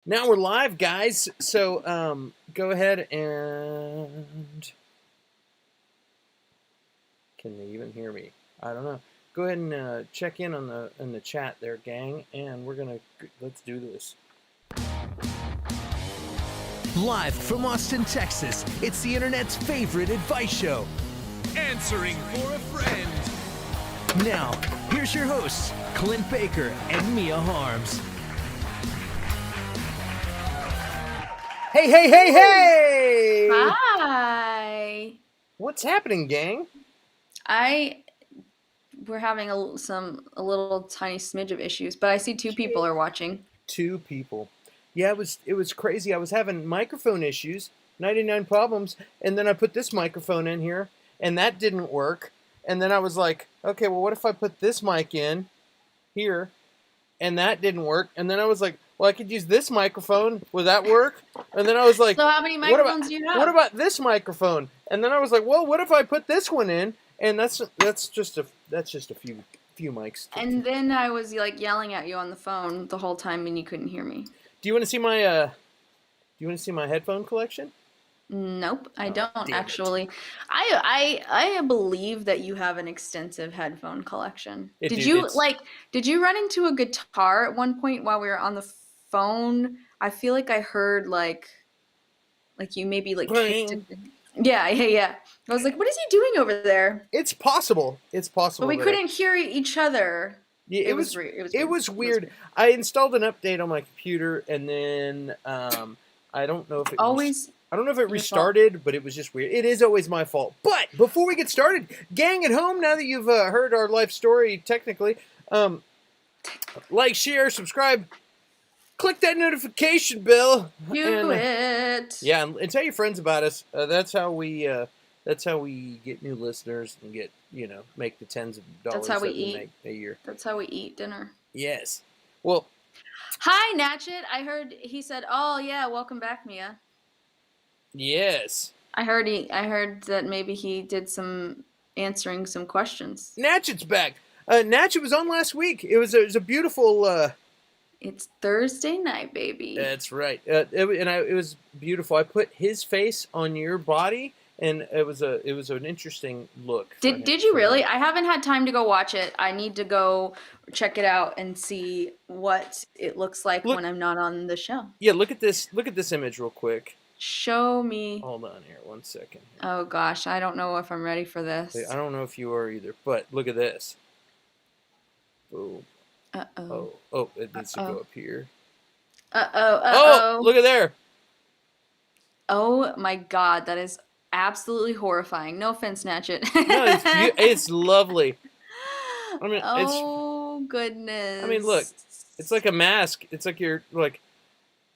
Now we're live, guys. So go ahead and can they even hear me? I don't know. Go ahead and check in on the chat there, gang, and let's do this. Live from Austin, Texas, it's the internet's favorite advice show. Answering for a friend. Now, here's your hosts, Clint Baker and Mia Harms. Hey, hey, hey, hey! Hi. What's happening, gang? We're having a little tiny smidge of issues, but I see two people are watching. 2 people. Yeah, it was crazy. I was having microphone issues, 99 problems, and then I put this microphone in here, and that didn't work. And then I was like, okay, well, what if I put this mic in here, and that didn't work? And then I was like, well, I could use this microphone. Will that work? And then I was like, So how many microphones do you have? What about this microphone? And then I was like, well, what if I put this one in? And that's just a few mics. And then I was like yelling at you on the phone the whole time, and you couldn't hear me. Do you want to see my headphone collection? Nope, I don't damn it. actually. I believe that you have an extensive headphone collection. Did you run into a guitar at one point while we were on the phone? I feel like I heard like you maybe like kicked it. Yeah. I was like, what is he doing over there? It's possible. But we couldn't hear each other. Yeah, It was weird. I installed an update on my computer, and then I don't know if it restarted, but it was just weird. It is always my fault. But before we get started, gang at home, now that you've heard our life story, technically, like, share, subscribe, click that notification bell. Do it. Yeah, and tell your friends about us. That's how we get new listeners and get, make the tens of dollars That's how we we eat. make a year. That's how we eat dinner. Yes. Well, hi, Natchet. I heard he said, "Oh yeah, welcome back, Mia." yes. I heard that maybe he did some answering some questions. Natchet's back. Natchet was on last week. It was a beautiful. It's Thursday night, baby. That's right. It was beautiful. I put his face on your body, and it was an interesting look. Did you really? I haven't had time to go watch it. I need to go check it out and see what it looks like when I'm not on the show. Yeah, look at this image real quick. Show me. Hold on here, 1 second. Oh gosh, I don't know if I'm ready for this. I don't know if you are either, but look at this. Boom. Uh-oh. Oh, it needs to go up here. Uh-oh. Oh, look at there. Oh my God, that is absolutely horrifying. No offense, Natchet. No, it's lovely. I mean, oh goodness. I mean, look, it's like a mask. It's like you're like,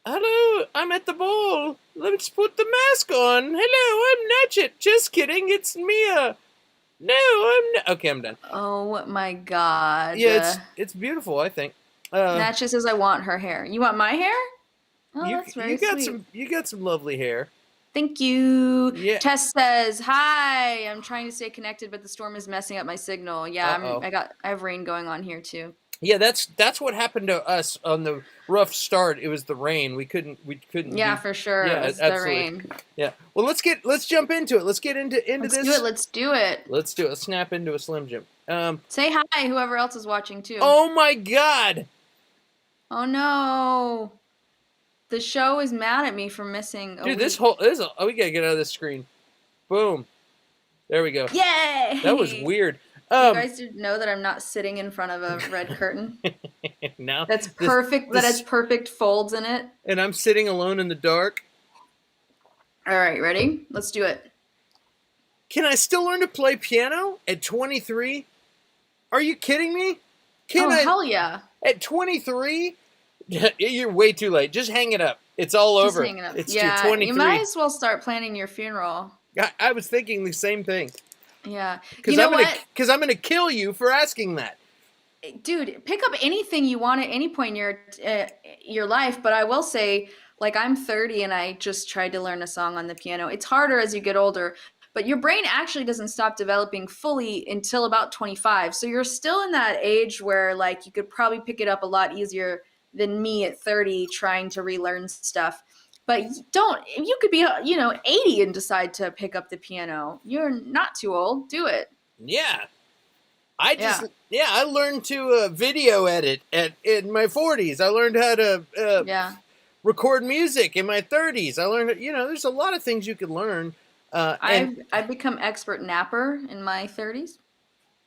hello, I'm at the ball. Let's put the mask on. Hello, I'm Natchet. Just kidding, it's Mia. No, I'm not. Okay, I'm done. Oh my God. Yeah, it's beautiful, I think. Natchet says, I want her hair. You want my hair? Oh, that's very sweet. You got some lovely hair. Thank you. Yeah. Tess says, hi, I'm trying to stay connected, but the storm is messing up my signal. Yeah, I have rain going on here too. Yeah, that's what happened to us on the rough start. It was the rain. We couldn't. Yeah, for sure. Yeah, it was absolutely. the rain. Yeah. Well, let's jump into it. Let's get into this. Let's do it. Let's do it. Let's snap into a Slim Jim. Say hi, whoever else is watching too. Oh my God. Oh no. The show is mad at me for missing a Dude, week. we gotta get out of this screen. Boom. There we go. Yay! That was weird. You guys did know that I'm not sitting in front of a red curtain. No. That's perfect. That has perfect folds in it. And I'm sitting alone in the dark. All right, ready? Let's do it. Can I still learn to play piano at 23? Are you kidding me? Hell yeah. At 23? You're way too late. Just hang it up. It's all over. Just hang it up. It's yeah, 23. you might as well start planning your funeral. I was thinking the same thing. Yeah. Because I'm gonna kill you for asking that. Dude, pick up anything you want at any point in your life. But I will say, like, I'm 30 and I just tried to learn a song on the piano. It's harder as you get older, but your brain actually doesn't stop developing fully until about 25. So you're still in that age where, like, you could probably pick it up a lot easier than me at 30 trying to relearn stuff. But you could be, 80 and decide to pick up the piano. You're not too old. Do it. Yeah. I learned to video edit in my 40s. I learned how to record music in my 30s. I learned, there's a lot of things you could learn. I've become expert napper in my 30s.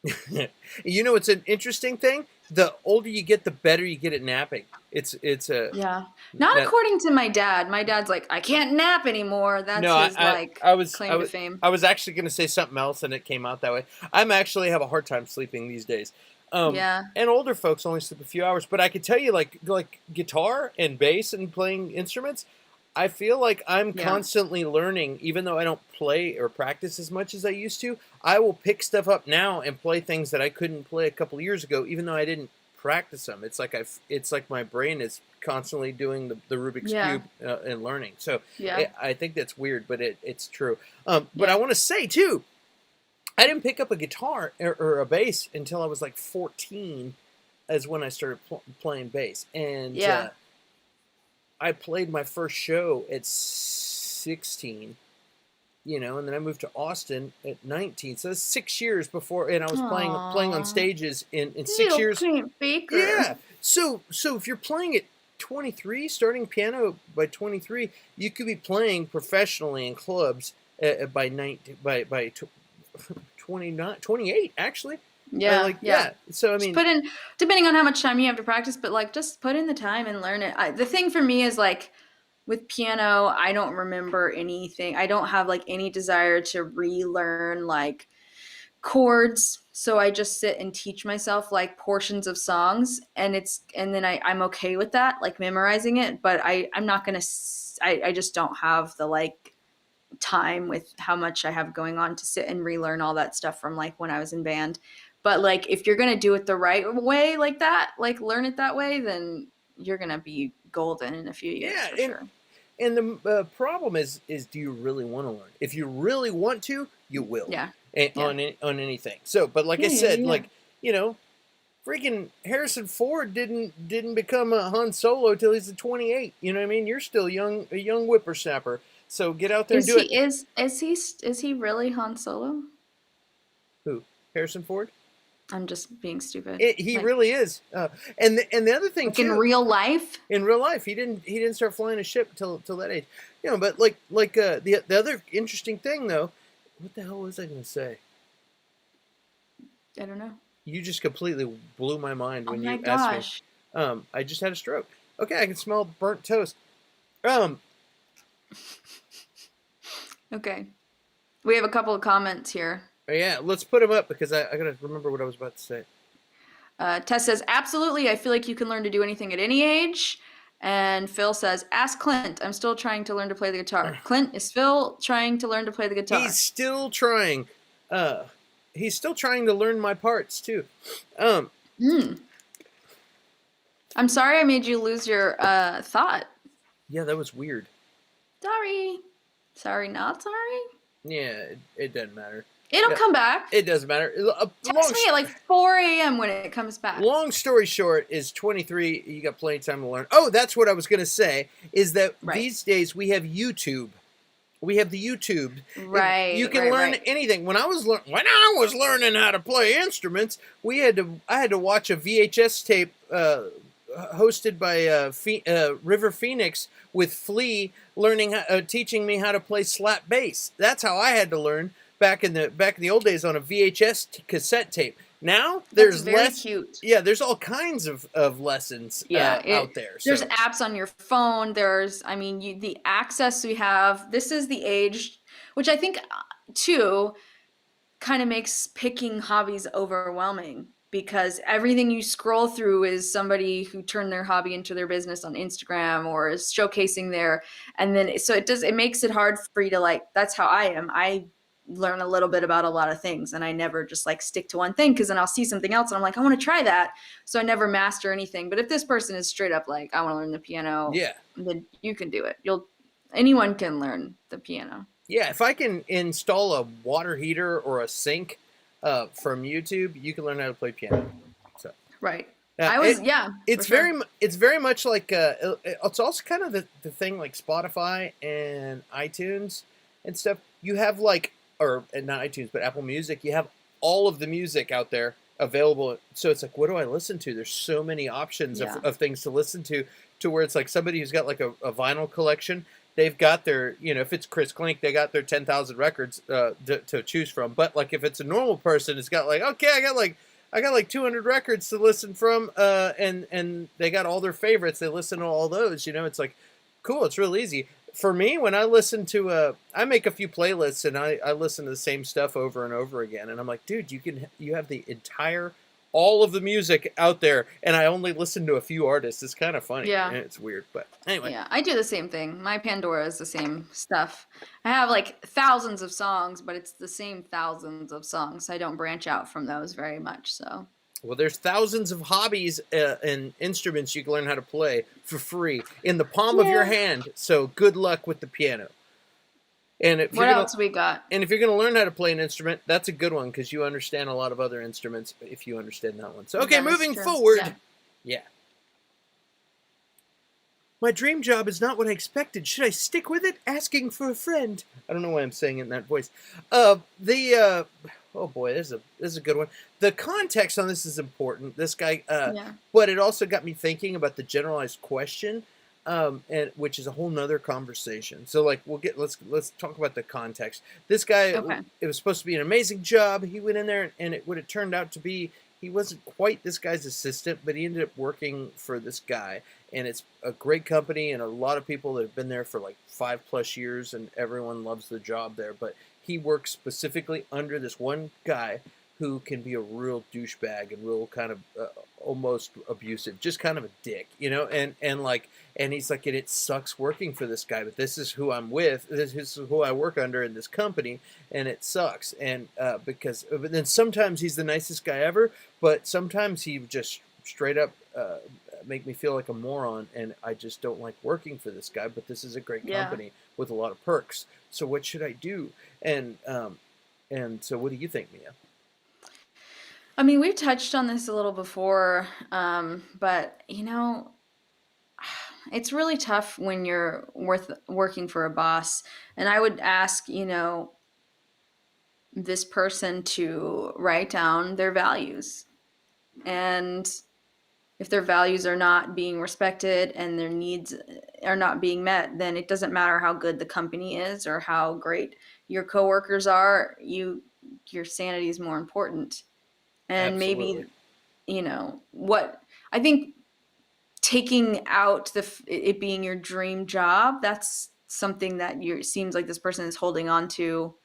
It's an interesting thing. The older you get, the better you get at napping. It's not according to my dad. My dad's like, I can't nap anymore. That's his claim to fame. I was actually going to say something else, and it came out that way. I'm actually have a hard time sleeping these days. And older folks only sleep a few hours, but I could tell you, like guitar and bass and playing instruments, I feel like I'm constantly learning, even though I don't play or practice as much as I used to. I will pick stuff up now and play things that I couldn't play a couple of years ago, even though I didn't practice them. It's like my brain is constantly doing the Rubik's Cube and learning. So I think that's weird, but it's true. But I want to say too, I didn't pick up a guitar or a bass until I was like 14, as when I started playing bass. And I played my first show at 16, and then I moved to Austin at 19. So that's 6 years before, and I was playing on stages in 6 years. Baker. Yeah. So if you're playing at 23, starting piano by 23, you could be playing professionally in clubs by 28 actually. Yeah. So I mean, just put in, depending on how much time you have to practice, but like just put in the time and learn it. The thing for me is like with piano, I don't remember anything. I don't have like any desire to relearn like chords. So I just sit and teach myself like portions of songs, and then I'm okay with that, like memorizing it. But I'm not gonna. I just don't have the like time with how much I have going on to sit and relearn all that stuff from like when I was in band. But like if you're gonna do it the right way, like that, like learn it that way, then you're gonna be golden in a few years for sure. And the problem is do you really want to learn? If you really want to, you will. Yeah. On anything. So, but like I said, like freaking Harrison Ford didn't become a Han Solo till he's 28. You know what I mean? You're still a young whippersnapper. So get out there and do it. Is he really Han Solo? Who? Harrison Ford? I'm just being stupid. He really is. And the other thing too, in real life. In real life, he didn't start flying a ship till that age. But the other interesting thing though, what the hell was I going to say? I don't know. You just completely blew my mind when you asked gosh. me. I just had a stroke. Okay, I can smell burnt toast. Okay. We have a couple of comments here. Yeah, let's put them up because I got to remember what I was about to say. Tess says, absolutely, I feel like you can learn to do anything at any age. And Phil says, ask Clint. I'm still trying to learn to play the guitar. Clint, is Phil trying to learn to play the guitar? He's still trying. He's still trying to learn my parts, too. I'm sorry I made you lose your thought. Yeah, that was weird. Sorry. Sorry, not sorry? Yeah, it doesn't matter. It'll come back. It doesn't matter. Text me at like 4 a.m. when it comes back. Long story short is 23, you got plenty of time to learn. Oh, that's what I was going to say, is that these days we have YouTube. We have the YouTube. Right. You can learn anything. When I was learning how to play instruments, I had to watch a VHS tape hosted by River Phoenix with Flea teaching me how to play slap bass. That's how I had to learn back in the old days on a VHS cassette tape. Now there's cute. Yeah, there's all kinds of lessons out there. There's apps on your phone. The access we have. This is the age, which I think too kind of makes picking hobbies overwhelming, because everything you scroll through is somebody who turned their hobby into their business on Instagram or is showcasing it makes it hard for you to like. That's how I am. I learn a little bit about a lot of things, and I never just like stick to one thing, because then I'll see something else and I'm like, I want to try that. So I never master anything. But if this person is straight up like, I want to learn the piano, then you can do it. Anyone can learn the piano. Yeah, if I can install a water heater or a sink from YouTube, you can learn how to play piano. So right. It's sure. it's very much like it's also kind of the thing like Spotify and iTunes and stuff. You have like or not iTunes but Apple Music. You have all of the music out there available. So it's like, what do I listen to? There's so many options of things to listen to where it's like somebody who's got like a vinyl collection. They've got their, if it's Chris Klink, they got their 10,000 records to choose from. But like if it's a normal person, it's got like, okay, I got like 200 records to listen from, and they got all their favorites. They listen to all those. It's like, cool. It's real easy for me when I listen to. I make a few playlists and I listen to the same stuff over and over again. And I'm like, dude, you have the entire all of the music out there, and I only listen to a few artists. It's kind of funny. Yeah, and it's weird, but anyway. Yeah, I do the same thing. My Pandora is the same stuff. I have like thousands of songs, but it's the same thousands of songs. I don't branch out from those very much. So. Well, there's thousands of hobbies and instruments you can learn how to play for free in the palm of your hand. So good luck with the piano. And what else we got? And if you're going to learn how to play an instrument, that's a good one because you understand a lot of other instruments if you understand that one. So, okay, moving forward. Yeah. My dream job is not what I expected. Should I stick with it? Asking for a friend. I don't know why I'm saying it in that voice. Oh boy, this is a good one. The context on this is important. This guy, but it also got me thinking about the generalized question. And which is a whole nother conversation. So like let's talk about the context. This guy, it was supposed to be an amazing job. He went in there and what it turned out to be, he wasn't quite this guy's assistant, but he ended up working for this guy. And it's a great company and a lot of people that have been there for like 5+ years and everyone loves the job there. But he works specifically under this one guy who can be a real douchebag and real kind of almost abusive, just kind of a dick, and he's like, and it sucks working for this guy, but this is who I'm with, this is who I work under in this company, and it sucks, and but then sometimes he's the nicest guy ever, but sometimes he just straight up make me feel like a moron, and I just don't like working for this guy, but this is a great company with a lot of perks, so what should I do? And so what do you think, Mia? I mean, we've touched on this a little before, but it's really tough when you're working for a boss. And I would ask, this person to write down their values. And if their values are not being respected and their needs are not being met, then it doesn't matter how good the company is or how great your coworkers are. Your sanity is more important. And Absolutely. Maybe, what I think taking out it being your dream job, that's something that seems like this person is holding on to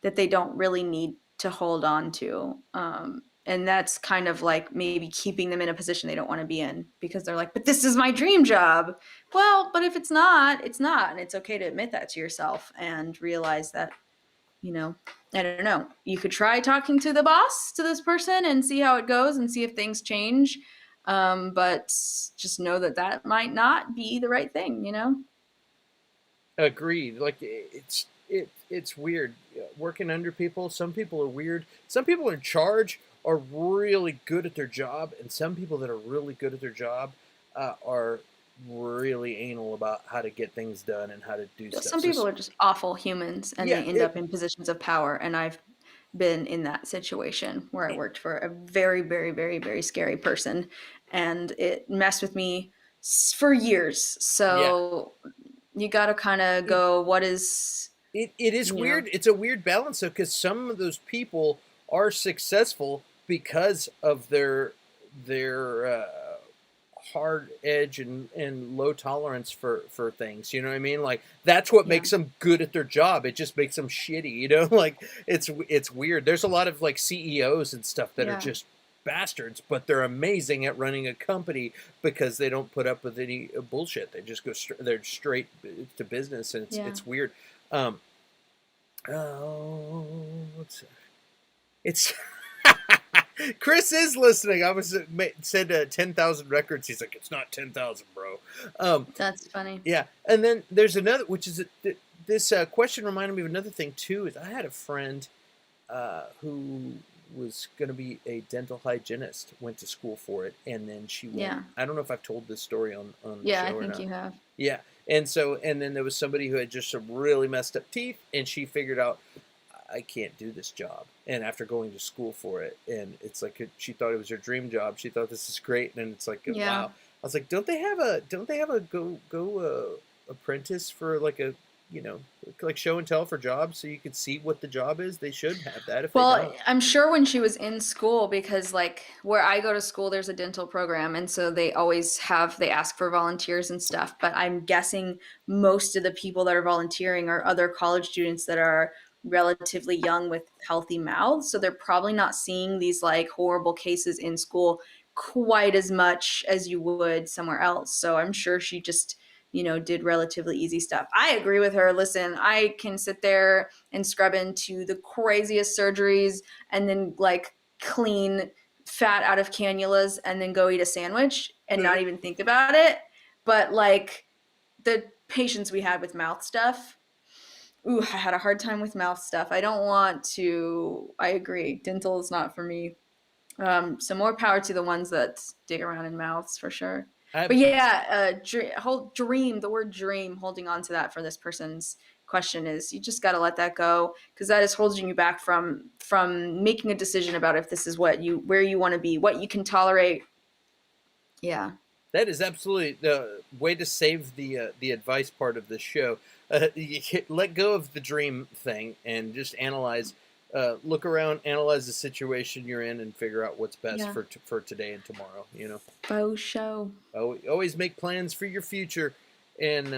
that they don't really need to hold on to. And that's kind of like maybe keeping them in a position they don't want to be in because they're like, but this is my dream job. Well, but if it's not, it's not. And it's okay to admit that to yourself and realize that, I don't know. You could try talking to the boss, to this person, and see how it goes and see if things change. But just know that might not be the right thing, Agreed. Like it's weird working under people. Some people are weird. Some people in charge are really good at their job, and some people that are really good at their job are really anal about how to get things done and how to do stuff. Some people are just awful humans and they end up in positions of power, and I've been in that situation where I worked for a very, very, very, very scary person, and it messed with me for years. So you got to kind of go, what is... It is weird. It's a weird balance, though, because some of those people are successful because of their hard edge and low tolerance for things, you know what I mean? Like that's what makes them good at their job. It just makes them shitty, like it's weird. There's a lot of like CEOs and stuff that are just bastards, but they're amazing at running a company because they don't put up with any bullshit. They just go they're straight to business, and it's weird. It's Chris is listening. I was said 10,000 records. He's like, it's not 10,000, bro. That's funny. Yeah, and then there's another, which is this question reminded me of another thing too. Is I had a friend who was going to be a dental hygienist, went to school for it, and then she went. I don't know if I've told this story on the show or not. Yeah, I think you have. Yeah, and then there was somebody who had just some really messed up teeth, and she figured out, I can't do this job. And after going to school for it, and it's like she thought it was her dream job. She thought this is great, and it's like, wow. I was like, don't they have a go apprentice for like a, you know, like show and tell for jobs so you can see what the job is? They should have that. If well, they don't. I'm sure when she was in school, because like where I go to school, there's a dental program, and so they ask for volunteers and stuff. But I'm guessing most of the people that are volunteering are other college students that are relatively young with healthy mouths, so they're probably not seeing these like horrible cases in school quite as much as you would somewhere else. So I'm sure she just, you know, did relatively easy stuff. I agree with her. Listen, I can sit there and scrub into the craziest surgeries and then like clean fat out of cannulas and then go eat a sandwich and not even think about it. But like the patients we had with mouth stuff, I had a hard time with mouth stuff. I agree. Dental is not for me. So more power to the ones that dig around in mouths for sure. But yeah, the word dream, holding on to that for this person's question is, you just got to let that go, because that is holding you back from making a decision about if this is where you want to be, what you can tolerate. Yeah. That is absolutely the way to save the advice part of the show. Let go of the dream thing and just analyze. Look around, analyze the situation you're in, and figure out what's best for today and tomorrow. You know. Faux show. Always make plans for your future, and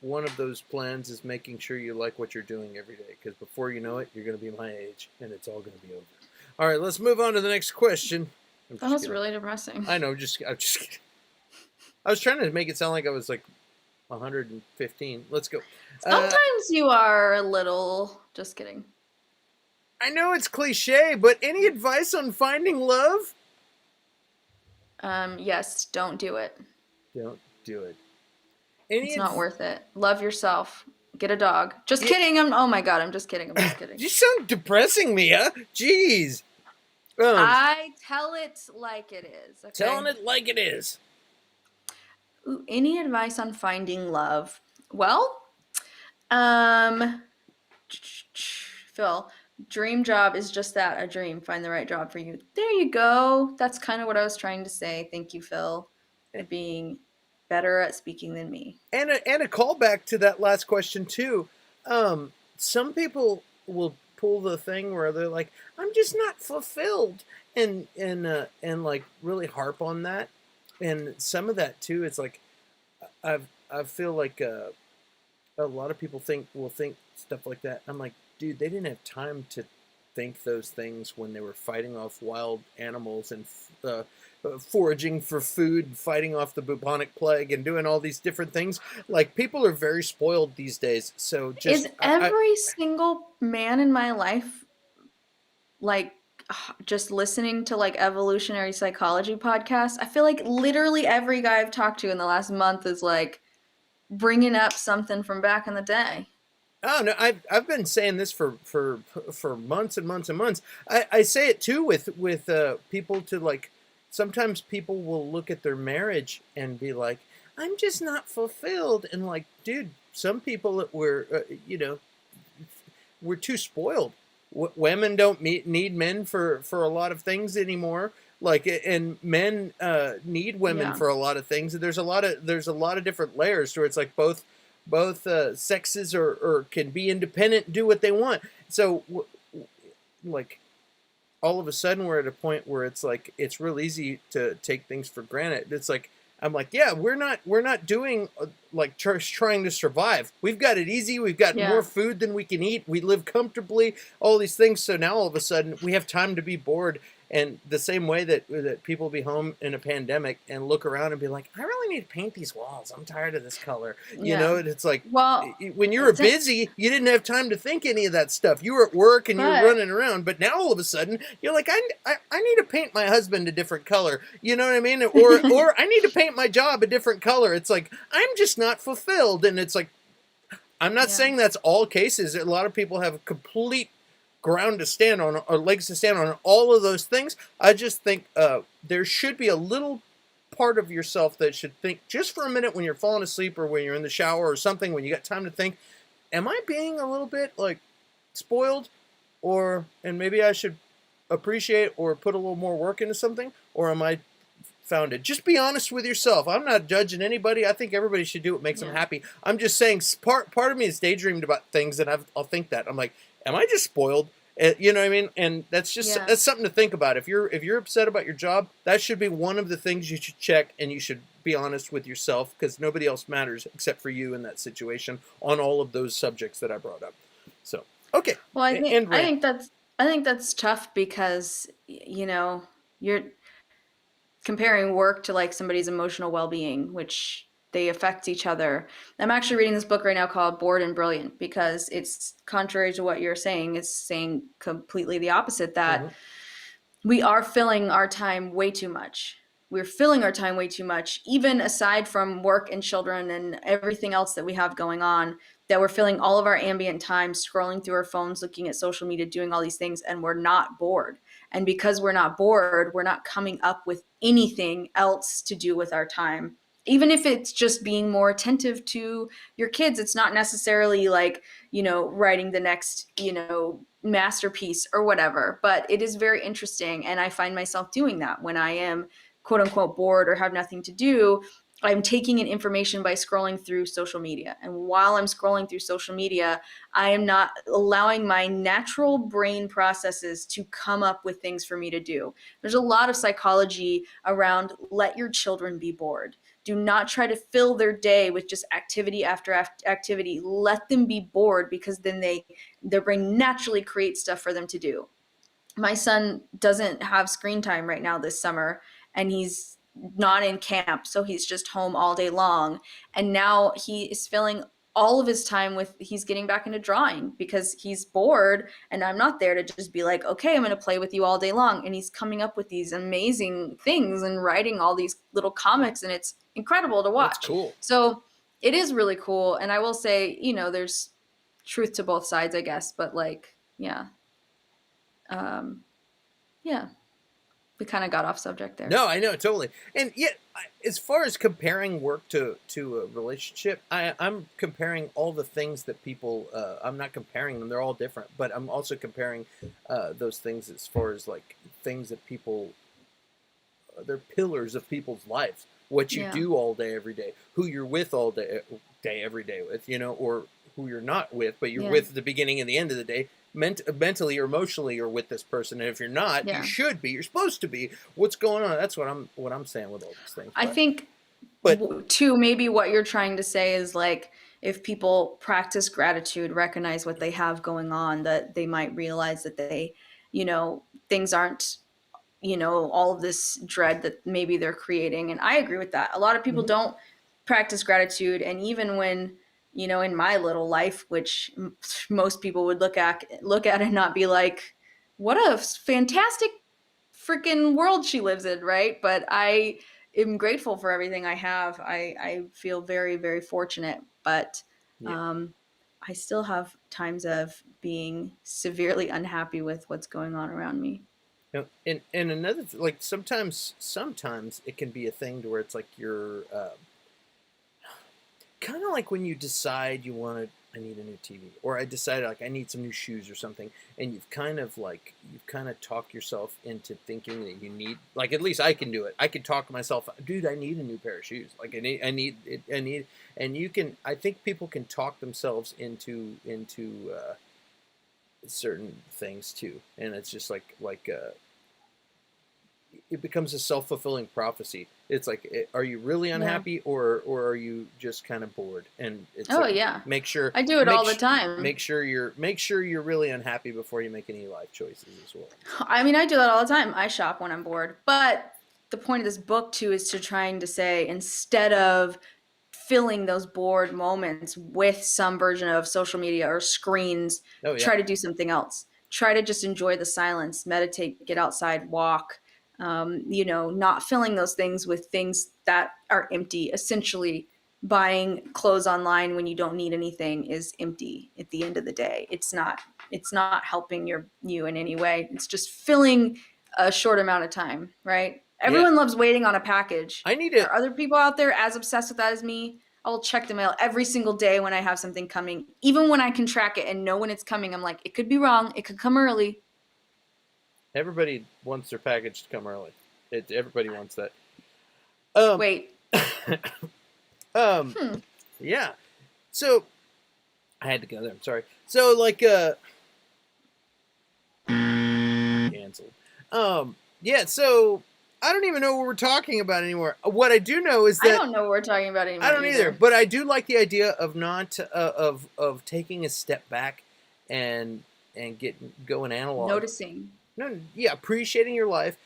one of those plans is making sure you like what you're doing every day. Because before you know it, you're going to be my age, and it's all going to be over. All right, let's move on to the next question. That was really depressing. I know. I'm just kidding. I was trying to make it sound like I was like 115. Let's go. Sometimes you are a little. Just kidding. I know it's cliche, but any advice on finding love? Yes, don't do it. Don't do it. It's not worth it. Love yourself. Get a dog. Just kidding. Oh my God, I'm just kidding. You sound depressing, Mia. Jeez. I tell it like it is. Okay? Telling it like it is. Ooh, any advice on finding love? Well, Phil, dream job is just that, a dream. Find the right job for you. There you go. That's kind of what I was trying to say. Thank you, Phil, for being better at speaking than me. And a callback to that last question too. Some people will pull the thing where they're like, I'm just not fulfilled, and like really harp on that. And some of that too, it's like I feel like a lot of people will think stuff like that. I'm like, dude, they didn't have time to think those things when they were fighting off wild animals and foraging for food, fighting off the bubonic plague, and doing all these different things. Like, people are very spoiled these days. So just is every single man in my life like just listening to like evolutionary psychology podcasts? I feel like literally every guy I've talked to in the last month is like bringing up something from back in the day. Oh no, I've been saying this for months and months and months. I say it too with people to like. Sometimes people will look at their marriage and be like, I'm just not fulfilled. And like, dude, some people that were, we're too spoiled. Women don't need men for a lot of things anymore. Like, and men need women for a lot of things. And there's a lot of different layers where it's like both sexes or can be independent and do what they want. So like, all of a sudden we're at a point where it's like, it's real easy to take things for granted. It's like, I'm like, yeah, we're not doing like trying to survive. We've got it easy. We've got more food than we can eat. We live comfortably, all these things. So now all of a sudden we have time to be bored. And the same way that people be home in a pandemic and look around and be like, I really need to paint these walls. I'm tired of this color. You know, and it's like, well, when you were busy, you didn't have time to think any of that stuff. You were at work and you were running around. But now all of a sudden you're like, I need to paint my husband a different color. You know what I mean? Or I need to paint my job a different color. It's like, I'm just not fulfilled. And it's like, I'm not saying that's all cases. A lot of people have complete ground to stand on or legs to stand on, all of those things. I just think there should be a little part of yourself that should think just for a minute when you're falling asleep or when you're in the shower or something, when you got time to think, am I being a little bit like spoiled, and maybe I should appreciate or put a little more work into something, or am I founded? Just be honest with yourself. I'm not judging anybody. I think everybody should do what makes them happy. I'm just saying part of me is daydreamed about things, and I'll think that I'm like, am I just spoiled? You know what I mean? And that's just that's something to think about. If you're upset about your job, that should be one of the things you should check, and you should be honest with yourself, because nobody else matters except for you in that situation on all of those subjects that I brought up. So okay. Well, I think that's tough because you're comparing work to like somebody's emotional well-being, which they affect each other. I'm actually reading this book right now called Bored and Brilliant, because it's contrary to what you're saying. It's saying completely the opposite, that we are filling our time way too much. We're filling our time way too much, even aside from work and children and everything else that we have going on, that we're filling all of our ambient time scrolling through our phones, looking at social media, doing all these things, and we're not bored. And because we're not bored, we're not coming up with anything else to do with our time. Even if it's just being more attentive to your kids, it's not necessarily like, writing the next, masterpiece or whatever, but it is very interesting. And I find myself doing that when I am quote unquote bored or have nothing to do. I'm taking in information by scrolling through social media. And while I'm scrolling through social media, I am not allowing my natural brain processes to come up with things for me to do. There's a lot of psychology around let your children be bored. Do not try to fill their day with just activity after activity. Let them be bored, because then their brain naturally creates stuff for them to do. My son doesn't have screen time right now this summer, and he's not in camp, so he's just home all day long. And now he is filling all of his time with, he's getting back into drawing because he's bored, and I'm not there to just be like, okay, I'm going to play with you all day long. And he's coming up with these amazing things and writing all these little comics, and it's incredible to watch. That's cool. So it is really cool. And I will say, there's truth to both sides, I guess, but like, yeah. We kind of got off subject there. No, I know, totally. And yet, as far as comparing work to a relationship, I'm comparing all the things that people, I'm not comparing them, they're all different, but I'm also comparing those things as far as like things that people, they're pillars of people's lives. What you do all day, every day, who you're with all day every day with, or who you're not with, but you're with at the beginning and the end of the day. Mentally or emotionally you're with this person, and if you're not, you should be. You're supposed to be. What's going on? That's what I'm saying with all these things. I think, too, maybe what you're trying to say is like, if people practice gratitude, recognize what they have going on, that they might realize that they, things aren't, all of this dread that maybe they're creating. And I agree with that. A lot of people don't practice gratitude, and even when, in my little life, which most people would look at and not be like, what a fantastic freaking world she lives in, right? But I am grateful for everything I have. I feel very, very fortunate, but I still have times of being severely unhappy with what's going on around me. And another, like, sometimes it can be a thing to where it's like you're kind of like when you decide I need a new TV, or I decided like I need some new shoes or something, and you've kind of talked yourself into thinking that you need, like, at least I can do it. I can talk to myself, dude, I need a new pair of shoes. Like I need, and you can, I think people can talk themselves into certain things too, and it's just like it becomes a self-fulfilling prophecy. It's like, are you really unhappy, or are you just kind of bored? And it's make sure I do it all the time. Make sure you're really unhappy before you make any life choices as well. I mean, I do that all the time. I shop when I'm bored. But the point of this book too is to trying to say, instead of filling those bored moments with some version of social media or screens, try to do something else. Try to just enjoy the silence, meditate, get outside, walk. Not filling those things with things that are empty. Essentially, buying clothes online when you don't need anything is empty at the end of the day. It's not helping you in any way. It's just filling a short amount of time, right? Everyone loves waiting on a package. Are other people out there as obsessed with that as me? I will check the mail every single day when I have something coming. Even when I can track it and know when it's coming, I'm like, it could be wrong. It could come early. Everybody wants their package to come early. Everybody wants that. Wait. Yeah. So I had to go there. I'm sorry. So like canceled. Yeah, so I don't even know what we're talking about anymore. What I do know is that I don't know what we're talking about anymore. I don't either. But I do like the idea of not of taking a step back and going analog. Noticing. Appreciating your life.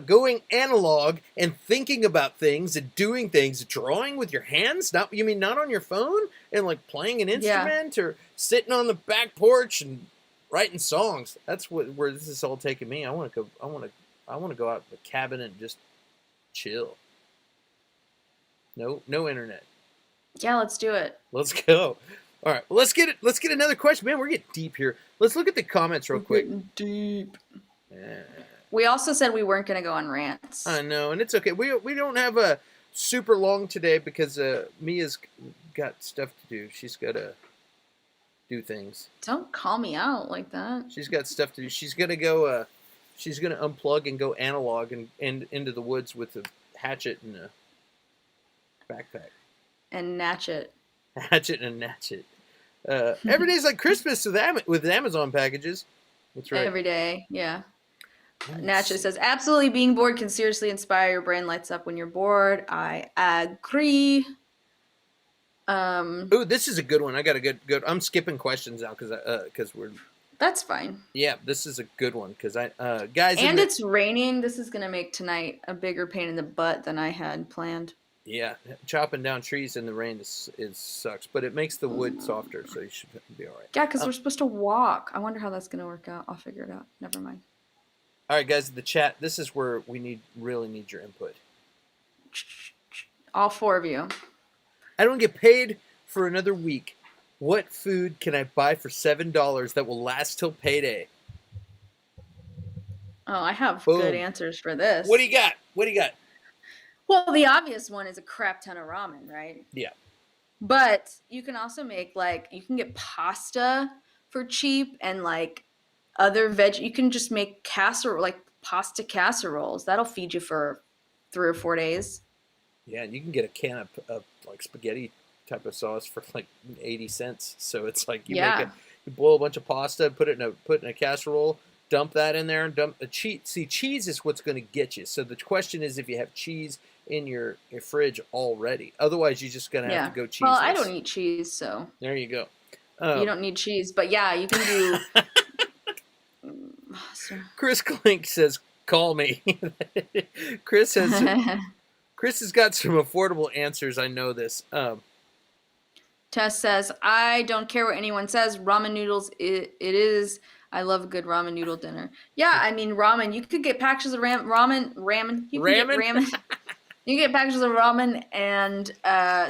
Going analog and thinking about things and doing things, drawing with your hands. Not on your phone and like playing an instrument or sitting on the back porch and writing songs. That's where this is all taking me. I want to go out to the cabin and just chill. No internet. Yeah, let's do it. Let's go. All right, well, let's get another question. Man, we're getting deep here. Let's look at the comments real quick. Getting deep. Yeah. We also said we weren't going to go on rants. I know, and it's okay. We don't have a super long today because Mia's got stuff to do. She's got to do things. Don't call me out like that. She's got stuff to do. She's gonna go. She's gonna unplug and go analog and into the woods with a hatchet and a backpack. And natchet. Hatchet and natchet. Every day's like Christmas with Amazon packages. That's right. Every day, yeah. Natchet says, absolutely, being bored can seriously inspire. Your brain lights up when you're bored. I agree. Ooh, this is a good one. I got a good. I'm skipping questions now because we're. That's fine. Yeah, this is a good one because guys. And it's raining. This is gonna make tonight a bigger pain in the butt than I had planned. Yeah, chopping down trees in the rain is sucks, but it makes the wood softer, so you should be all right. Yeah, because we're supposed to walk. I wonder how that's gonna work out. I'll figure it out. Never mind. All right, guys, the chat. This is where we really need your input. All four of you. I don't get paid for another week. What food can I buy for $7 that will last till payday? Oh, I have good answers for this. What do you got? Well, the obvious one is a crap ton of ramen, right? Yeah. But you can also make you can get pasta for cheap and other veg. You can just make pasta casseroles. That'll feed you for 3 or 4 days. Yeah, and you can get a can of spaghetti type of sauce for 80 cents. So it's you boil a bunch of pasta, put it in a casserole, dump that in there, and dump a cheese. See, cheese is what's going to get you. So the question is if you have cheese in your fridge already. Otherwise, you're just going to have to go cheese. Well, I don't eat cheese, so there you go. You don't need cheese, but yeah, you can do. Chris Klink says, "Call me." Chris has got some affordable answers. I know this. Tess says, "I don't care what anyone says. Ramen noodles. It is. I love a good ramen noodle dinner. Yeah, I mean ramen. You could get packages of ramen. You can get ramen. You can get packages of ramen and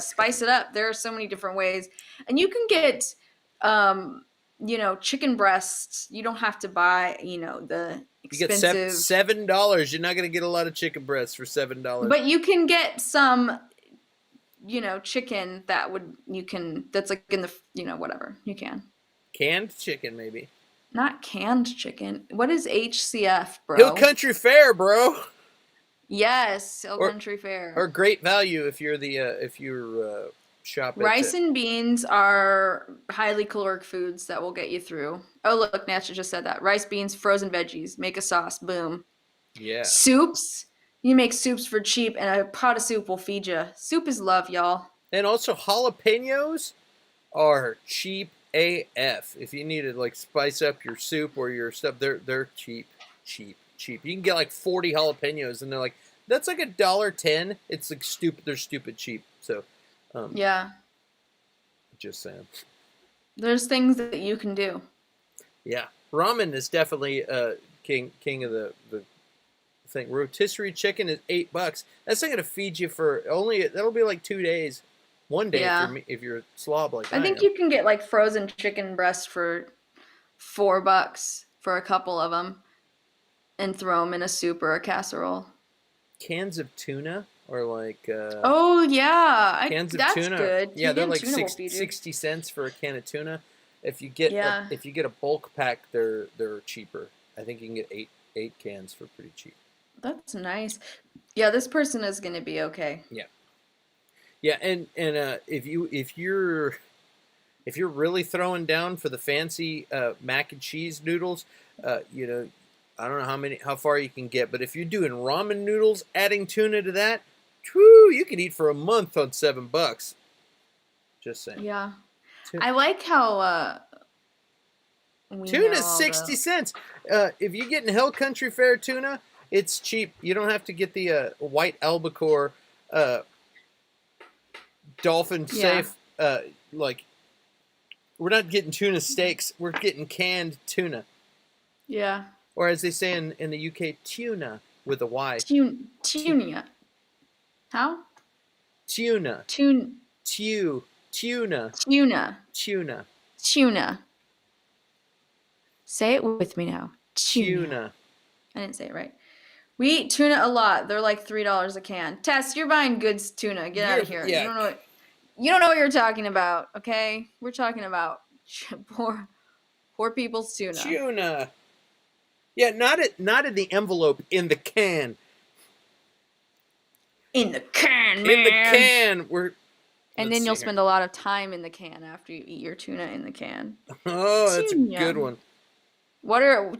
spice it up. There are so many different ways, and you can get, chicken breasts. You don't have to buy, the expensive. You get $7. You're not going to get a lot of chicken breasts for $7. But you can get some, chicken that's in the, whatever you can. Canned chicken, maybe. Not canned chicken. What is HCF, bro? Hill Country Fare, bro. Yes, Hill Country Fare. Or Great Value if you're shopping. Rice and beans are highly caloric foods that will get you through. Oh, look, Natcha just said that. Rice, beans, frozen veggies. Make a sauce. Boom. Yeah. Soups. You make soups for cheap, and a pot of soup will feed you. Soup is love, y'all. And also, jalapenos are cheap AF. If you need to spice up your soup or your stuff, they're cheap. You can get 40 jalapenos, and they're that's $1.10. It's stupid. They're stupid cheap. So, yeah. Just saying. There's things that you can do. Yeah, ramen is definitely king of the thing. Rotisserie chicken is $8. That's not gonna feed you for that'll be 2 days. one day if you're a slob like I think am. you can get like frozen chicken breast for $4 for a couple of them, and throw them in a soup or a casserole. Cans of tuna, or like oh yeah, cans of that's tuna. good. Yeah, they're like 60 cents for a can of tuna. If you get a bulk pack, they're cheaper. I think you can get eight cans for pretty cheap. That's nice. Yeah, this person is gonna be okay. Yeah. Yeah, and if you're really throwing down for the fancy mac and cheese noodles, you know, I don't know how far you can get, but if you're doing ramen noodles, adding tuna to that, whoo, you can eat for a month on $7. Just saying. Yeah, I like how tuna's 60 cents. If you're getting Hill Country Fair tuna, it's cheap. You don't have to get the white albacore dolphin safe. Like, we're not getting tuna steaks. We're getting canned tuna. Yeah. Or as they say in the UK, tuna with a Y. Tuna. How? Tuna. Tuna. Tuna. Tuna. Tuna. Say it with me now. Tuna. I didn't say it right. We eat tuna a lot. They're like $3 a can. Tess, you're buying good tuna. Get out of here. Yeah. You don't know what you're talking about, okay? We're talking about poor people's tuna. Tuna. Yeah, not in the envelope, in the can. In the can, man. In the can. And then you'll spend a lot of time in the can after you eat your tuna in the can. Oh, that's a good one.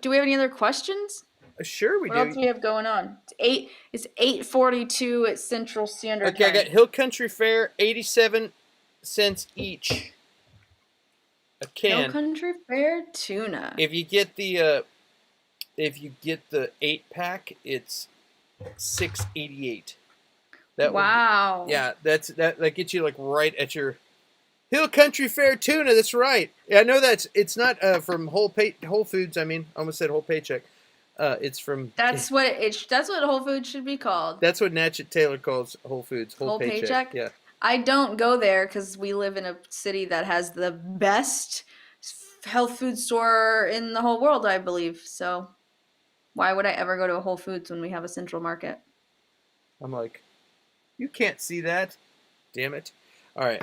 Do we have any other questions? Sure, we do. What else do we have going on? It's 8:42 at Central Standard Time. Okay, I got Hill Country Fair, 87 cents each. A can. Hill Country Fair tuna. If you get the 8-pack, it's $6.88. Wow. Yeah, that gets you like right at your Hill Country Fair tuna. That's right. Yeah, I know it's not from Whole Foods. I mean, I almost said Whole Paycheck. It's from. That's what Whole Foods should be called. That's what Natchez Taylor calls Whole Foods. Whole Paycheck. Yeah. I don't go there because we live in a city that has the best health food store in the whole world, I believe. So, why would I ever go to a Whole Foods when we have a Central Market? I'm like, you can't see that. Damn it. All right.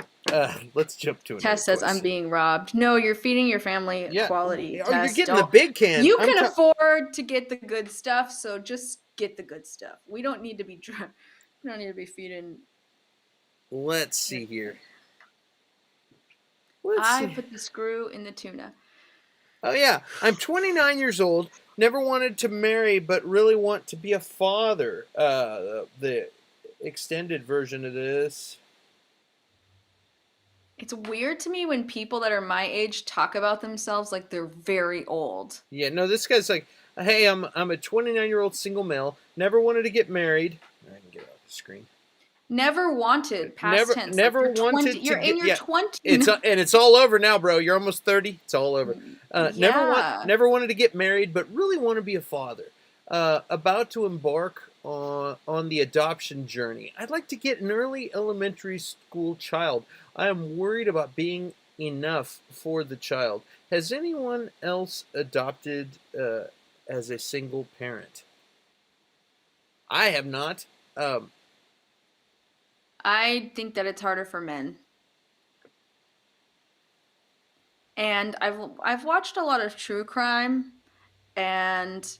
Let's jump to it. Tess says, I'm being robbed. No, you're feeding your family quality. Oh, you're getting the big can. You can afford to get the good stuff, so just get the good stuff. We don't need to be feeding. Let's see here. I put the screw in the tuna. Oh, yeah. I'm 29 years old. Never wanted to marry, but really want to be a father. The extended version of this. It's weird to me when people that are my age talk about themselves like they're very old. Yeah, no, this guy's like, hey, I'm a 29-year-old single male. Never wanted to get married. I can get it off the screen. Never wanted, past tense. Never wanted you're in your 20s. It's all over now, bro. You're almost 30. It's all over. Never wanted to get married, but really want to be a father. About to embark on the adoption journey. I'd like to get an early elementary school child. I am worried about being enough for the child. Has anyone else adopted as a single parent? I have not. I think that it's harder for men. And I've watched a lot of true crime, and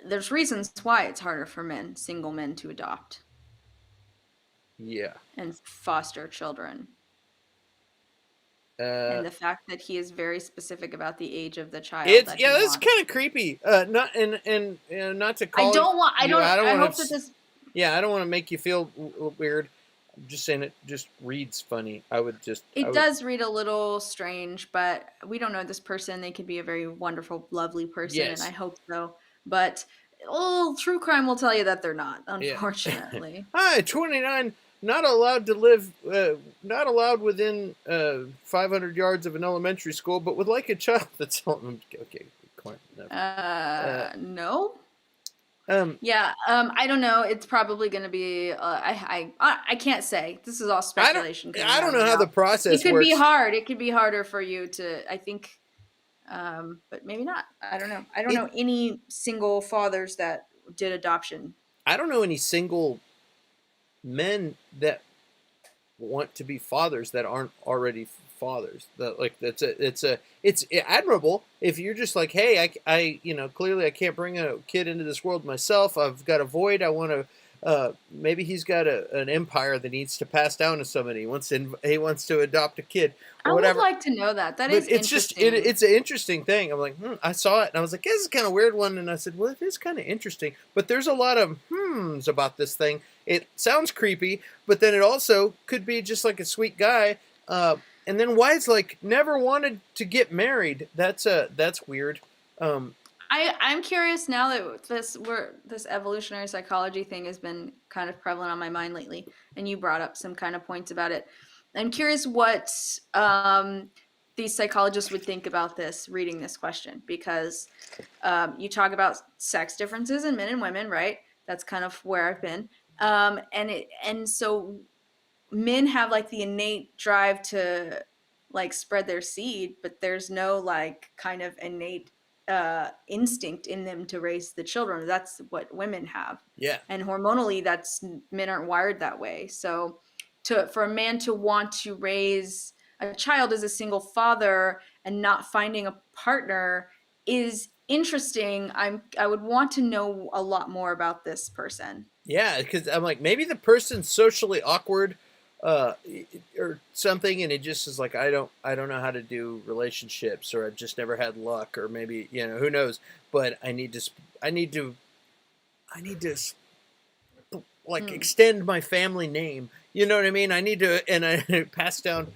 there's reasons why it's harder for single men to adopt. Yeah. And foster children. And the fact that he is very specific about the age of the child. That's kind of creepy. Not to call. I hope that this. Yeah, I don't want to make you feel weird. I'm just saying it just reads funny. It does read a little strange, but we don't know this person. They could be a very wonderful, lovely person, yes. And I hope so. But true crime will tell you that they're not, unfortunately. Yeah. Hi, 29, not allowed to live, not allowed within 500 yards of an elementary school, but would like a child that's okay. No. I don't know. It's probably going to be. I can't say. This is all speculation. I don't know how the process works. It could works. be hard. It could be harder for you to. I think, but maybe not. I don't know. I don't know any single fathers that did adoption. I don't know any single men that want to be fathers that aren't already fathers. That like it's admirable if you're just like, hey, I clearly I can't bring a kid into this world myself. I've got a void. I want to. Maybe he's got an empire that needs to pass down to somebody. He wants to adopt a kid. Or whatever. I would like to know that. That is interesting. It's an interesting thing. I'm like, I saw it and I was like, this is kind of weird one. And I said, well, it is kind of interesting. But there's a lot of about this thing. It sounds creepy, but then it also could be just like a sweet guy. And then why it's like never wanted to get married. That's weird. I'm curious now that this evolutionary psychology thing has been kind of prevalent on my mind lately, and you brought up some kind of points about it. I'm curious what these psychologists would think about this, reading this question, because you talk about sex differences in men and women, right? That's kind of where I've been, and so men have like the innate drive to like spread their seed, but there's no like kind of innate instinct in them to raise the children. That's what women have. Yeah. And hormonally, men aren't wired that way. So for a man to want to raise a child as a single father and not finding a partner is interesting. I would want to know a lot more about this person. Yeah, because I'm like, maybe the person's socially awkward or something, and it just is like, I don't know how to do relationships, or I've just never had luck, or maybe, who knows, but I need to like extend my family name, you know what I mean? I need to, and I pass down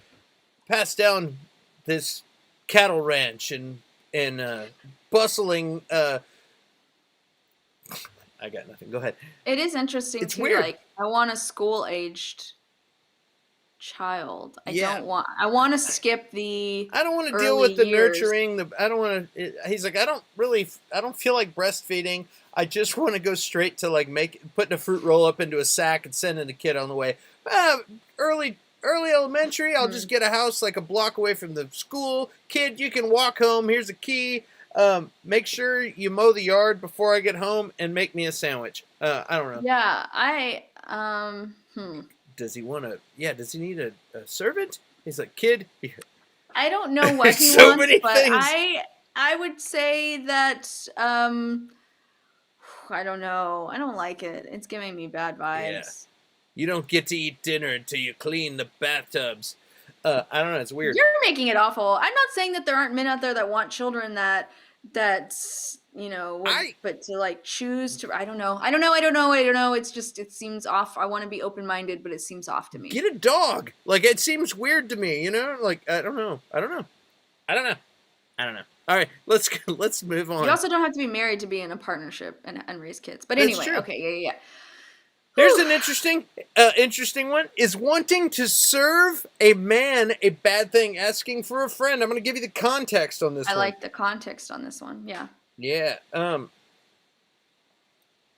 this cattle ranch and bustling I got nothing. Go ahead. It is interesting it's too. Weird. Like, I want a school-aged child. I want to skip the. I don't want to deal with the nurturing. I don't want to. He's like, I don't feel like breastfeeding. I just want to go straight to like putting a fruit roll up into a sack and sending the kid on the way. Early elementary. I'll just get a house like a block away from the school. Kid, you can walk home. Here's a key. Make sure you mow the yard before I get home and make me a sandwich. I don't know. Yeah, Does he want to? Yeah, does he need a servant? He's like, kid. I don't know what he so wants, many but things. I would say that I don't know. I don't like it. It's giving me bad vibes. Yeah. You don't get to eat dinner until you clean the bathtubs. I don't know. It's weird. You're making it awful. I'm not saying that there aren't men out there that want children that's but to like choose to. I don't know. It's just, it seems off. I want to be open-minded, but it seems off to me. Get a dog. Like, it seems weird to me. Like, I don't know. All right, let's move on. You also don't have to be married to be in a partnership and raise kids. But anyway, okay, yeah. Here's an interesting one. Is wanting to serve a man a bad thing? Asking for a friend. I'm going to give you the context on this one. I like the context on this one. Yeah. Yeah.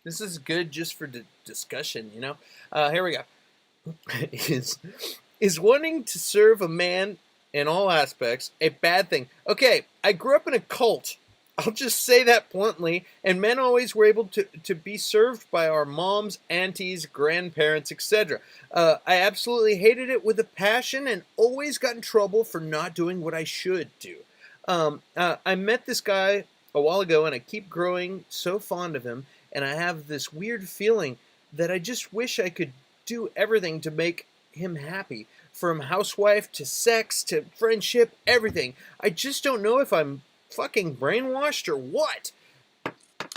This is good just for discussion, Here we go. Is wanting to serve a man in all aspects a bad thing? Okay, I grew up in a cult. I'll just say that bluntly, and men always were able to be served by our moms, aunties, grandparents, etc. I absolutely hated it with a passion and always got in trouble for not doing what I should do. I met this guy a while ago, and I keep growing so fond of him, and I have this weird feeling that I just wish I could do everything to make him happy. From housewife to sex to friendship, everything. I just don't know if I'm fucking brainwashed or what.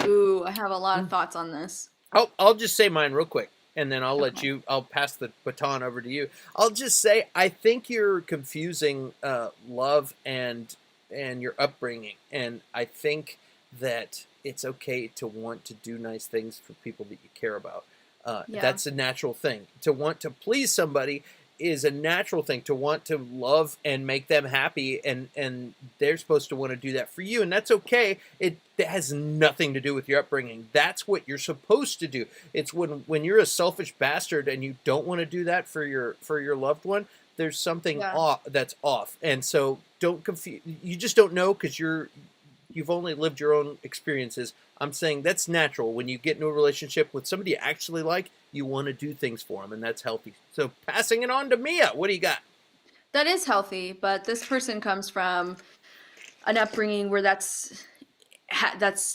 Ooh, I have a lot of thoughts on this. I'll just say mine real quick, and then I'll pass the baton over to you. I'll just say, I think you're confusing love and your upbringing, and I think that it's okay to want to do nice things for people that you care about. That's a natural thing. To want to please somebody is a natural thing to want to love and make them happy, and they're supposed to want to do that for you, and that's okay. It has nothing to do with your upbringing. That's what you're supposed to do. It's when you're a selfish bastard and you don't want to do that for your loved one, there's something off that's off. And so don't confuse, you just don't know because you've only lived your own experiences. I'm saying that's natural. When you get into a relationship with somebody you actually like, you want to do things for them, and that's healthy. So passing it on to Mia. What do you got? That is healthy, but this person comes from an upbringing where that's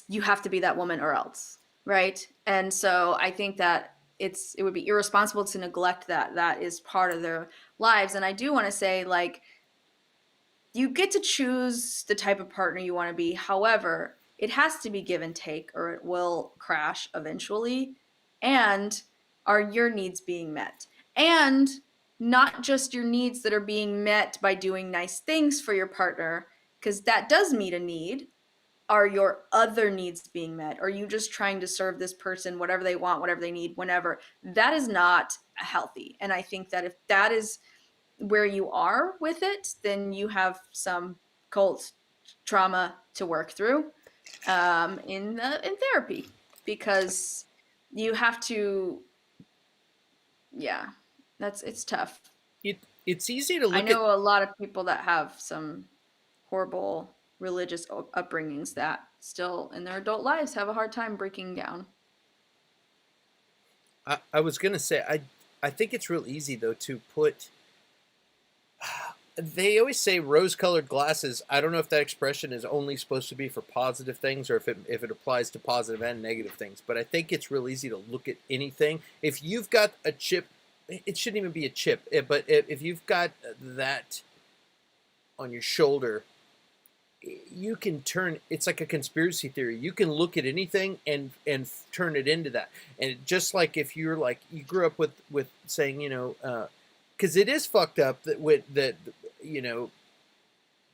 you have to be that woman or else, right? And so I think that it would be irresponsible to neglect that is part of their lives. And I do want to say, like, you get to choose the type of partner you want to be. However, it has to be give and take or it will crash eventually. And are your needs being met? And not just your needs that are being met by doing nice things for your partner, because that does meet a need. Are your other needs being met? Are you just trying to serve this person whatever they want, whatever they need, whenever? That is not healthy. And I think that if that is where you are with it, then you have some cult trauma to work through in therapy, because you have to. Yeah, it's tough. It's easy to look. I know a lot of people that have some horrible religious upbringings that still in their adult lives have a hard time breaking down. I was gonna say I think it's real easy though to put. They always say rose-colored glasses. I don't know if that expression is only supposed to be for positive things or if it applies to positive and negative things. But I think it's real easy to look at anything. If you've got a chip, it shouldn't even be a chip. But if you've got that on your shoulder, you can turn. It's like a conspiracy theory. You can look at anything and turn it into that. And just like if you're like you grew up with saying, because it is fucked up that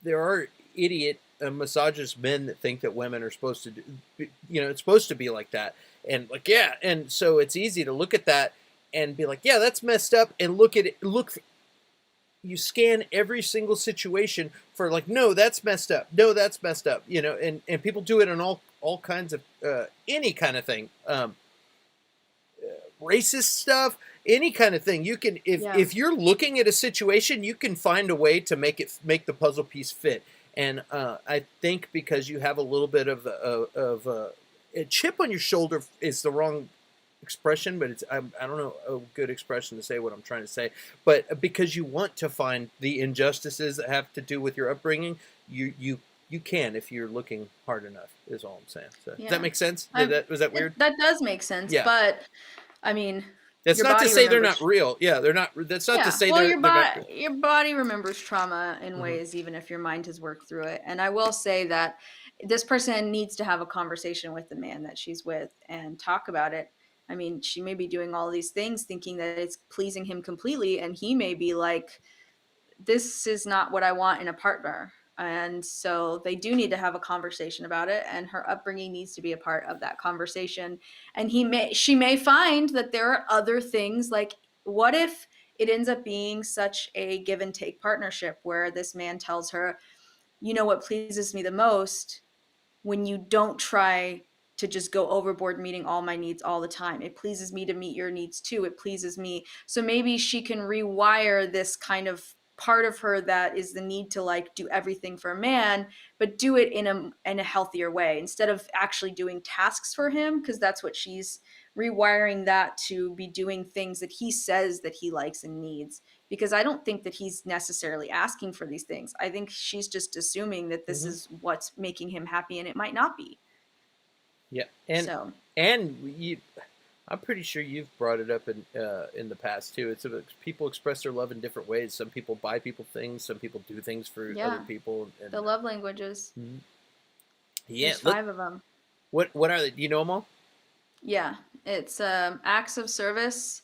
there are idiot misogynist men that think that women are supposed to do, it's supposed to be like that, and like and so it's easy to look at that and be like, yeah, that's messed up, and look at it. You scan every single situation for like, no, that's messed up. No, that's messed up. And people do it on all kinds of any kind of thing, racist stuff. Any kind of thing you can, if you're looking at a situation, you can find a way to make the puzzle piece fit. And I think because you have a little bit of a chip on your shoulder is the wrong expression, but I don't know a good expression to say what I'm trying to say. But because you want to find the injustices that have to do with your upbringing, you can if you're looking hard enough. Is all I'm saying. So, does that make sense? Was that weird? That does make sense. Yeah. But I mean. That's not to say they're not real. Yeah, they're not. That's not to say they're not real. Your body remembers trauma in ways, even if your mind has worked through it. And I will say that this person needs to have a conversation with the man that she's with and talk about it. I mean, she may be doing all these things thinking that it's pleasing him completely, and he may be like, this is not what I want in a partner. And so they do need to have a conversation about it, and her upbringing needs to be a part of that conversation. And she may find that there are other things, like what if it ends up being such a give and take partnership where this man tells her, what pleases me the most, when you don't try to just go overboard meeting all my needs all the time. It pleases me to meet your needs too. It pleases me. So maybe she can rewire this kind of part of her that is the need to like do everything for a man, but do it in a healthier way instead of actually doing tasks for him, because that's what she's rewiring that to be doing things that he says that he likes and needs. Because I don't think that he's necessarily asking for these things. I think she's just assuming that this is what's making him happy, and it might not be. Yeah, I'm pretty sure you've brought it up in the past too. It's people express their love in different ways. Some people buy people things. Some people do things for other people. And, the love languages. Mm-hmm. Yeah, there's 5 of them. What are they? Do you know them all? Yeah, it's acts of service,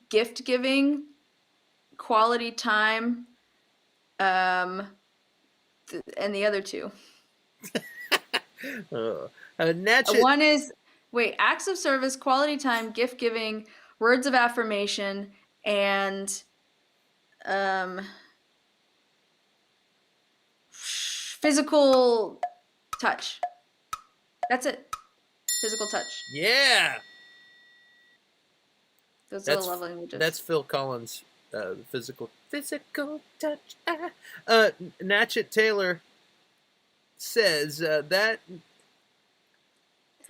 gift giving, quality time, and the other 2. One is acts of service, quality time, gift giving, words of affirmation, and physical touch. That's it. Physical touch. Yeah. Those are the love languages. That's Phil Collins. Physical touch. Natchet Taylor says that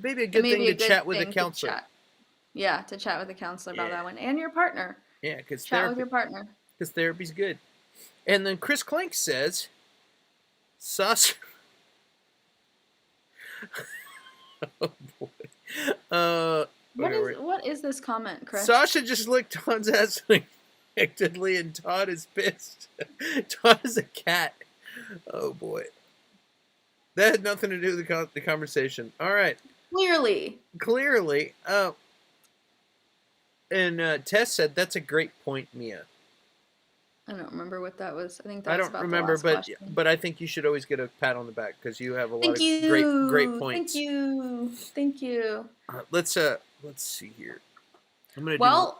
maybe a good thing to chat with a counselor. Yeah, to chat with a counselor about that one, and your partner. Yeah, because chat with your partner. Because therapy's good. And then Chris Clank says, Sasha. Oh boy. What is this comment, Chris? Sasha just licked Todd's ass unexpectedly, and Todd is pissed. Todd is a cat. Oh boy. That had nothing to do with the conversation. All right. Clearly. And Tess said, that's a great point, Mia. I don't remember what that was. I think that was about remember, the last question. but I think you should always get a pat on the back because you have a lot of great points. Thank you. Let's see here. I'm gonna do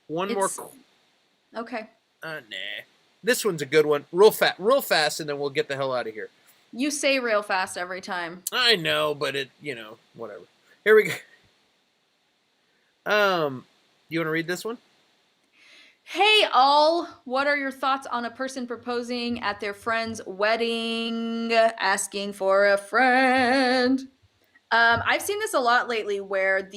one more. Okay. Nah. This one's a good one. Real fast, and then we'll get the hell out of here. You say real fast every time. I know, but whatever. Here we go. You want to read this one? Hey all, what are your thoughts on a person proposing at their friend's wedding, asking for a friend? I've seen this a lot lately where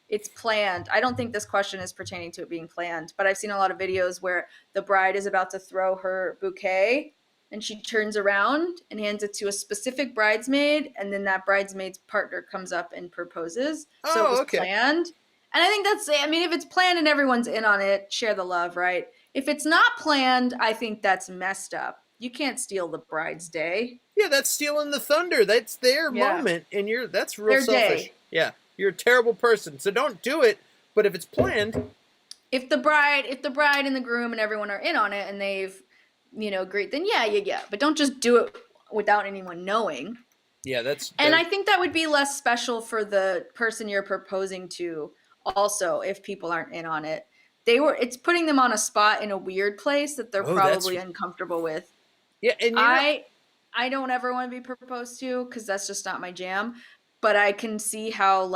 it's planned. I don't think this question is pertaining to it being planned, but I've seen a lot of videos where the bride is about to throw her bouquet and she turns around and hands it to a specific bridesmaid, and then that bridesmaid's partner comes up and proposes. So it was planned. And I think if it's planned and everyone's in on it, share the love, right? If it's not planned, I think that's messed up. You can't steal the bride's day. Yeah, that's stealing the thunder. That's their moment, and that's real selfish. Day. Yeah, you're a terrible person, so don't do it. But if it's planned, if the bride and the groom and everyone are in on it and they've, agreed, then yeah. But don't just do it without anyone knowing. Yeah, and I think that would be less special for the person you're proposing to. Also, if people aren't in on it, it's putting them on a spot in a weird place that they're probably uncomfortable with. Yeah, and I don't ever want to be proposed to because that's just not my jam. But I can see how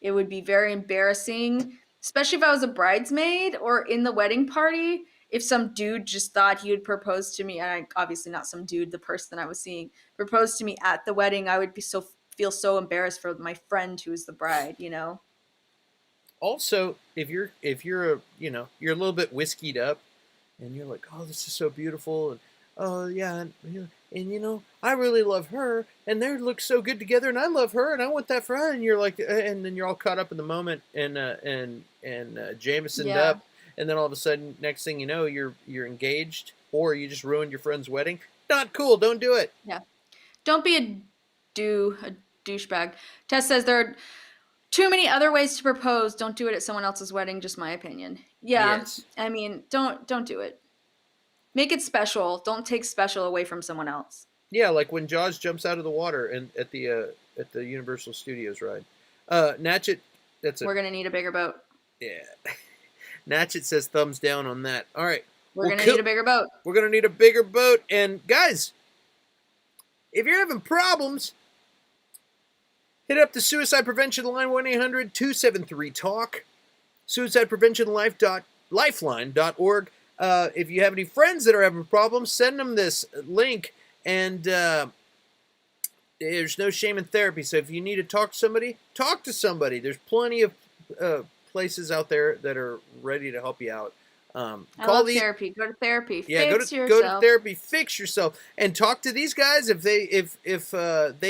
it would be very embarrassing, especially if I was a bridesmaid or in the wedding party. If some dude just thought he would propose to me, and obviously not some dude, the person I was seeing proposed to me at the wedding, I would feel so embarrassed for my friend who is the bride. Also, if you're a you're a little bit whiskeyed up, and you're like, oh, this is so beautiful, and oh yeah, and I really love her, and they look so good together, and I love her, and I want that for her, and you're like, and then you're all caught up in the moment, and Jamesoned up, and then all of a sudden, next thing you know, you're engaged, or you just ruined your friend's wedding. Not cool. Don't do it. Yeah, don't be a douchebag. Tess says there are too many other ways to propose. Don't do it at someone else's wedding. Just my opinion. Yeah. Yes. I mean, don't do it. Make it special. Don't take special away from someone else. Yeah, like when Jaws jumps out of the water and at the Universal Studios ride. Natchet, we're gonna need a bigger boat. Yeah. Natchet says thumbs down on that. All right. We're gonna need a bigger boat. We're gonna need a bigger boat. And guys, if you're having problems, hit up the Suicide Prevention Line, 1-800-273-TALK, suicidepreventionlifeline.org. If you have any friends that are having problems, send them this link, and there's no shame in therapy. So if you need to talk to somebody, talk to somebody. There's plenty of places out there that are ready to help you out. Therapy. Go to therapy. Yeah, go to therapy. Fix yourself, and talk to these guys. If they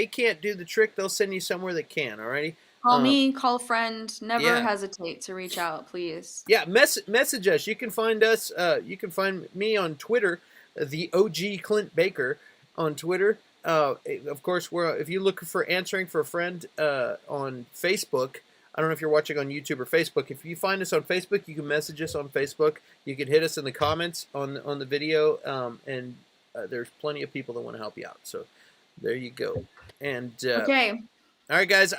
can't do the trick, they'll send you somewhere that can. Alrighty. Call me. Call a friend. Never hesitate to reach out, please. Yeah, message us. You can find us. You can find me on Twitter, the OG Clint Baker on Twitter. Of course, if you look for answering for a friend on Facebook. I don't know if you're watching on YouTube or Facebook. If you find us on Facebook, you can message us on Facebook. You can hit us in the comments on the video, and there's plenty of people that want to help you out. So there you go. And okay, All right, guys.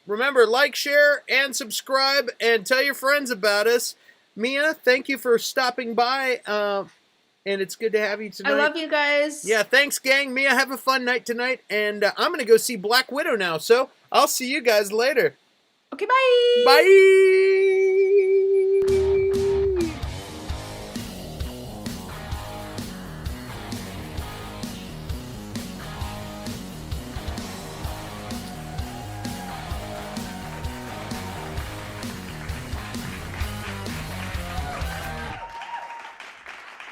Remember, like, share, and subscribe, and tell your friends about us. Mia, thank you for stopping by, and it's good to have you tonight. I love you guys. Yeah, thanks, gang. Mia, have a fun night tonight, and I'm going to go see Black Widow now, so I'll see you guys later. Okay, bye. Bye.